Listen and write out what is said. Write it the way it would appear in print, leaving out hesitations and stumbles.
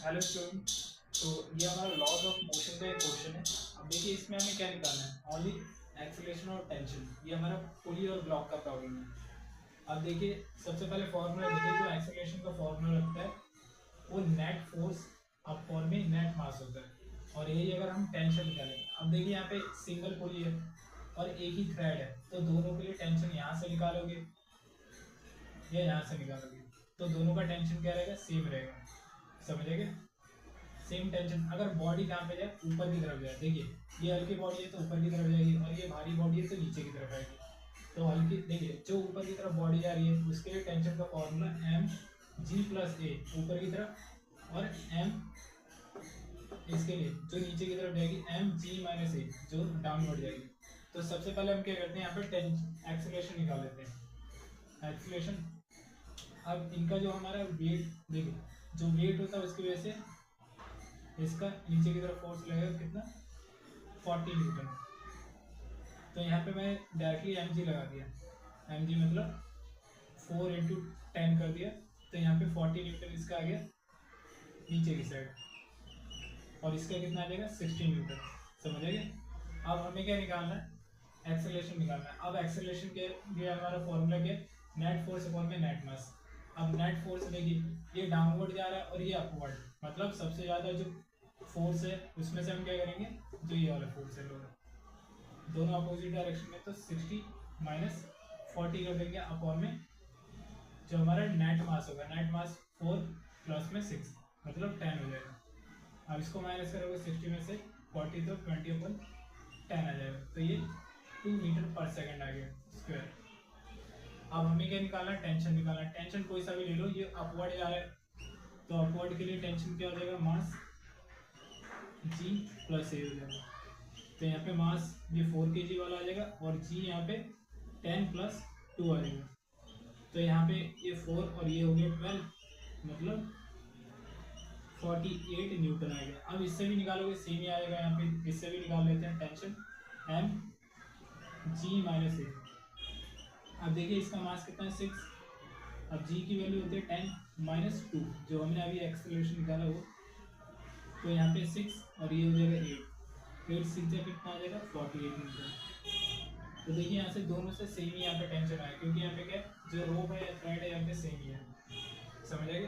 Hello student, तो ये हमारा लॉज ऑफ मोशन का एक क्वेश्चन है। अब देखिए इसमें हमें क्या निकालना है, ओनली एक्सीलरेशन और टेंशन। ये हमारा पुली और ब्लॉक का प्रॉब्लम है। अब देखिए सबसे पहले फॉर्मूला देखिए, जो एक्सीलरेशन का फॉर्मूला लगता है वो नेट फोर्स अपॉन में नेट मास होता है, और यही अगर हम टेंशन निकालेंगे। अब देखिए यहाँ पे सिंगल पुली है और एक ही थ्रेड है, तो दोनों के लिए टेंशन यहाँ से निकालोगे या यहाँ से निकालोगे, तो दोनों का टेंशन क्या रहेगा, सेम रहेगा। समझेंगे? Same tension. अगर बॉडी कहाँ पे जाए, ऊपर की तरफ जाए। देखिए ये हल्की बॉडी है तो ऊपर की तरफ जाएगी, और ये भारी बॉडी है तो नीचे की तरफ आएगी। तो हल्की, देखिए जो ऊपर की तरफ बॉडी जा रही है उसके लिए टेंशन का फॉर्मूला एम जी प्लस ए ऊपर की तरफ, और एम इसके लिए जो नीचे की तरफ जाएगी एम जी माइनस ए जो डाउनवर्ड जाएगी। तो सबसे पहले हम क्या करते हैं, यहाँ पे एक्सीलरेशन निकाल लेते हैं। एक्सीलरेशन, अब इनका जो हमारा वेट, देखिए जो वेट होता है उसकी वजह से इसका नीचे की तरफ फोर्स लगेगा कितना, 40 न्यूटन। तो यहाँ पे मैं डायरेक्टली एम जी लगा दिया, एम जी मतलब 4 इंटू 10 कर दिया, तो यहाँ पे 40 न्यूटन इसका आ गया नीचे की साइड, और इसका कितना आ जाएगा 60 न्यूटन। समझेंगे? अब हमें क्या निकालना है, एक्सेलरेशन निकालना है। अब एक्सेलरेशन के लिए हमारा फॉर्मूला क्या है, नेट फोर्स अपॉन में नेट मास। अब नेट फोर्स देखिए ये डाउनवर्ड जा रहा है और ये अपवर्ड, मतलब सबसे ज़्यादा जो फोर्स है उसमें से हम क्या करेंगे, जो ये वाला फोर्स है दोनों अपोजिट डायरेक्शन में, तो 60 माइनस 40 कर देंगे अपॉन में जो हमारा नेट मास होगा। नेट मास 4 प्लस में 6 मतलब 10 हो जाएगा। अब इसको माइनस करोगे 60 में से 40 तो 20 अपन 10 आ जाएगा, तो ये 2 मीटर पर सेकंड आ गया स्क्वायर। अब हमें क्या निकालना है, टेंशन निकालना है। टेंशन कोई सा भी ले लो, ये अपवर्ड जा रहा है तो अपवर्ड के लिए टेंशन क्या हो जाएगा, मास जी प्लस ए हो जाएगा। तो यहाँ पे मास ये 4 kg वाला आ जाएगा, और जी यहाँ पे 10 प्लस 2 आ जाएगा। तो यहाँ पे ये 4 और ये हो गया 12, मतलब 48 न्यूटन आ गया। अब इससे भी निकालोगे सेम ही आएगा, यहाँ पे इससे भी निकाल लेते हैं टेंशन एम जी माइनस ए। अब देखिए इसका मास कितना है 6, अब जी की वैल्यू होती है 10 माइनस 2 जो हमने अभी एक्सेलरेशन निकाला वो, तो यहाँ पे 6 और ये हो जाएगा 8 6 से कितना आ जाएगा 48 न्यूटन। तो देखिए यहाँ से दोनों से सेम ही यहाँ पे टेंशन आया, क्योंकि यहाँ पे क्या जो रोप है या थ्रेड है यहाँ पे सेम ही है। समझ आएगा?